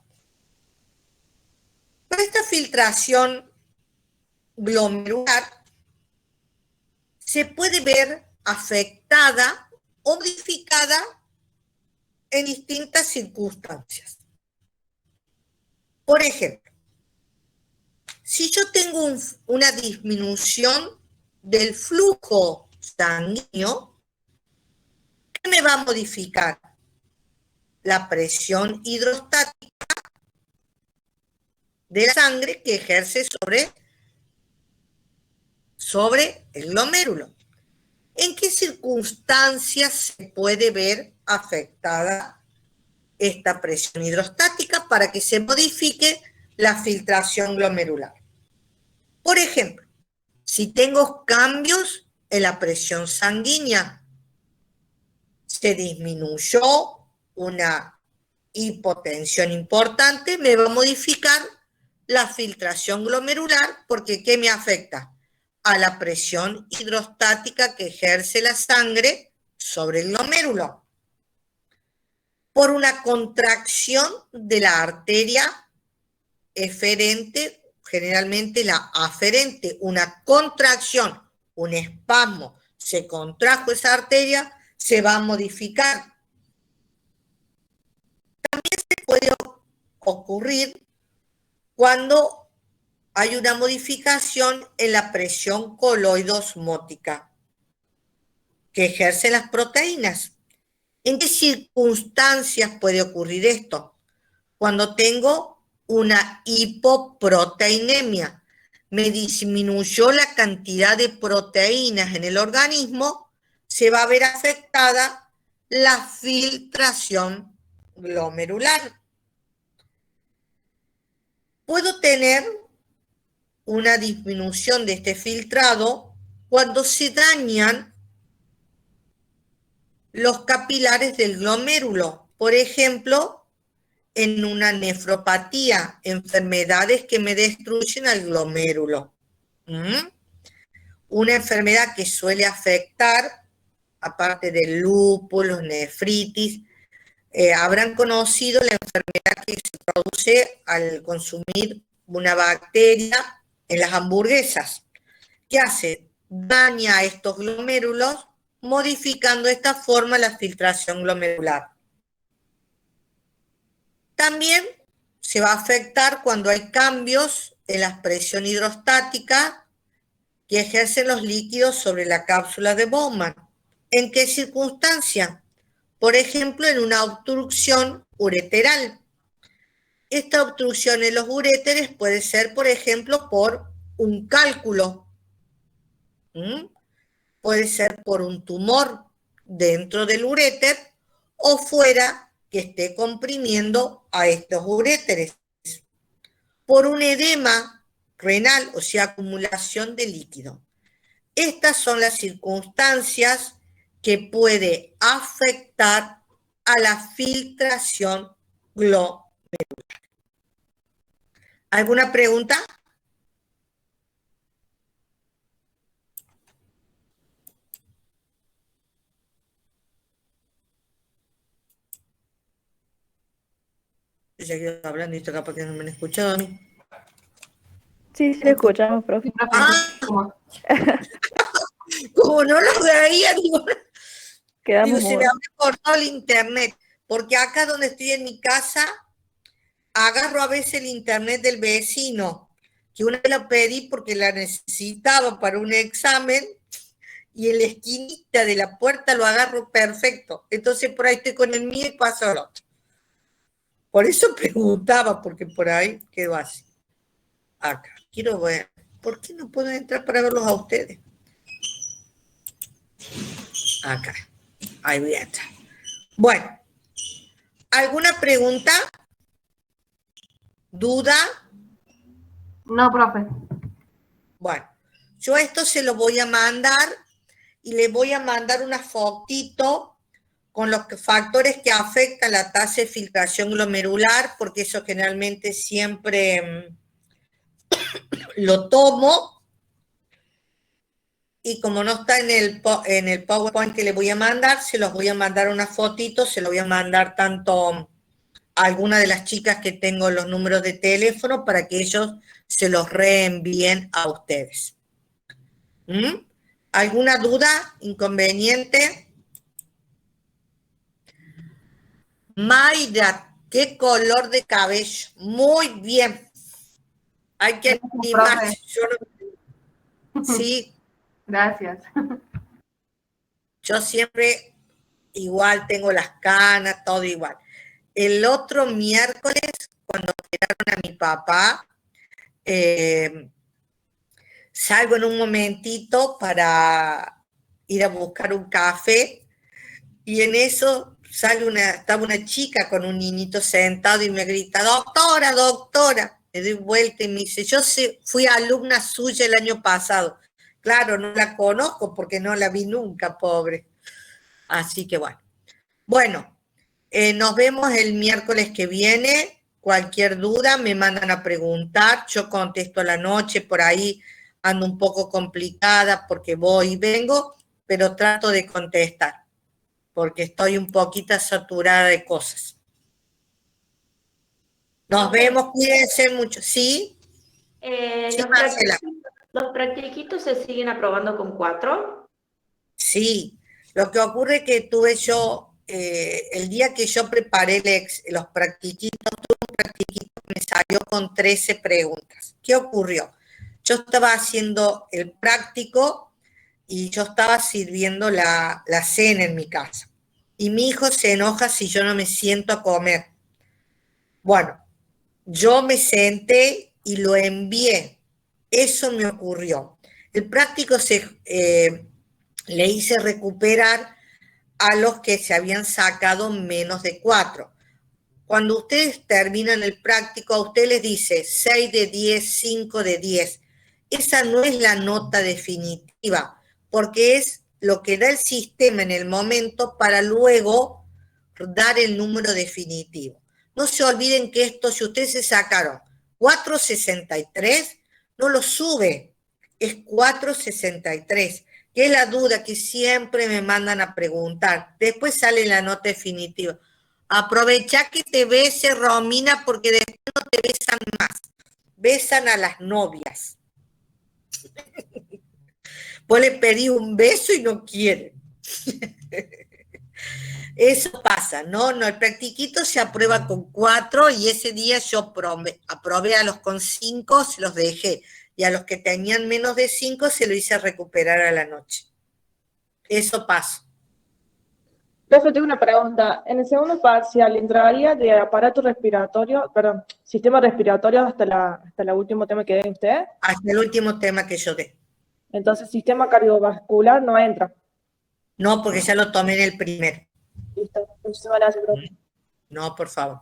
Pero esta filtración glomerular se puede ver afectada o modificada en distintas circunstancias. Por ejemplo, si yo tengo una disminución del flujo sanguíneo, ¿qué me va a modificar? La presión hidrostática de la sangre que ejerce sobre el glomérulo. ¿En qué circunstancias se puede ver afectada esta presión hidrostática para que se modifique la filtración glomerular? Por ejemplo, si tengo cambios en la presión sanguínea, se disminuyó una hipotensión importante, me va a modificar la filtración glomerular porque ¿qué me afecta? A la presión hidrostática que ejerce la sangre sobre el glomérulo. Por una contracción de la arteria eferente, generalmente la aferente, una contracción, un espasmo, se contrajo esa arteria, se va a modificar. También se puede ocurrir cuando hay una modificación en la presión coloidosmótica que ejercen las proteínas. ¿En qué circunstancias puede ocurrir esto? Cuando tengo una hipoproteinemia, me disminuyó la cantidad de proteínas en el organismo, se va a ver afectada la filtración glomerular. Puedo tener una disminución de este filtrado cuando se dañan los capilares del glomérulo. Por ejemplo, en una nefropatía, enfermedades que me destruyen al glomérulo. Una enfermedad que suele afectar, aparte del lúpulo, nefritis, habrán conocido la enfermedad que se produce al consumir una bacteria en las hamburguesas. ¿Qué hace? Daña a estos glomérulos, modificando de esta forma la filtración glomerular. También se va a afectar cuando hay cambios en la presión hidrostática que ejercen los líquidos sobre la cápsula de Bowman. ¿En qué circunstancia? Por ejemplo, en una obstrucción ureteral. Esta obstrucción en los uréteres puede ser, por ejemplo, por un cálculo. Puede ser por un tumor dentro del uréter o fuera que esté comprimiendo a estos uréteres. Por un edema renal, o sea, acumulación de líquido. Estas son las circunstancias que puede afectar a la filtración glomerular. ¿Alguna pregunta? Yo ya quedo hablando y esto capaz que no me han escuchado a mí. Sí, sí, lo escuchamos, profe. Sí, profe, Ah. ¿cómo? Como no lo veía, digo, Quedamos se me mudos. había cortado el internet, porque acá donde estoy en mi casa, agarro a veces el internet del vecino, que una vez lo pedí porque la necesitaba para un examen, y en la esquinita de la puerta lo agarro perfecto. Entonces por ahí estoy con el mío y paso al otro. Por eso preguntaba, porque por ahí quedó así. Acá, quiero ver, ¿por qué no puedo entrar para verlos a ustedes? Acá, ahí voy a entrar. Bueno, ¿alguna pregunta? ¿Duda? No, profe. Bueno, yo esto se lo voy a mandar y le voy a mandar una fotito con los factores que afectan la tasa de filtración glomerular, porque eso generalmente siempre lo tomo. Y como no está en el PowerPoint que le voy a mandar, se los voy a mandar una fotito, se lo voy a mandar tanto a alguna de las chicas que tengo los números de teléfono para que ellos se los reenvíen a ustedes. ¿Alguna duda? ¿Inconveniente? Mayra, ¿qué color de cabello? Muy bien. Hay que animarse. Sí. Gracias. Yo siempre igual tengo las canas, todo igual. El otro miércoles, cuando operaron a mi papá, salgo en un momentito para ir a buscar un café y en eso estaba una chica con un niñito sentado y me grita, doctora, doctora. Le doy vuelta y me dice, yo fui alumna suya el año pasado. Claro, no la conozco porque no la vi nunca, pobre. Así que bueno. Bueno, nos vemos el miércoles que viene. Cualquier duda me mandan a preguntar. Yo contesto a la noche, por ahí ando un poco complicada porque voy y vengo, pero trato de contestar porque estoy un poquito saturada de cosas. Nos vemos, cuídense mucho. ¿Sí? Sí, Marcela. ¿Los practiquitos se siguen aprobando con 4? Sí, lo que ocurre es que tuve yo, el día que yo preparé los practiquitos, tuve un practiquito que me salió con 13 preguntas. ¿Qué ocurrió? Yo estaba haciendo el práctico y yo estaba sirviendo la cena en mi casa. Y mi hijo se enoja si yo no me siento a comer. Bueno, yo me senté y lo envié. Eso me ocurrió. El práctico le hice recuperar a los que se habían sacado menos de 4. Cuando ustedes terminan el práctico, a ustedes les dice 6 de 10, 5 de 10. Esa no es la nota definitiva, porque es lo que da el sistema en el momento para luego dar el número definitivo. No se olviden que esto, si ustedes se sacaron 4.63, no lo sube, es 4.63, que es la duda que siempre me mandan a preguntar. Después sale la nota definitiva. Aprovecha que te bese, Romina, porque después no te besan más. Besan a las novias. Vos le pedís un beso y no quieren. Eso pasa, ¿no? El practiquito se aprueba con 4 y ese día yo aprobé a los con 5, se los dejé. Y a los que tenían menos de 5 se lo hice recuperar a la noche. Eso pasa. Profe, tengo una pregunta. En el segundo parcial, ¿entraría de aparato respiratorio, perdón, sistema respiratorio hasta el último tema que dé usted? Hasta el último tema que yo dé. Entonces, sistema cardiovascular no entra. No, porque ya lo tomé en el primero. Listo. Muchísimas gracias, profe. No, por favor.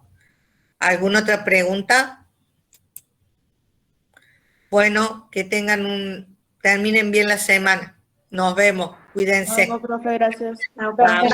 ¿Alguna otra pregunta? Bueno, que terminen bien la semana. Nos vemos. Cuídense. Profe, gracias. Chao, profe.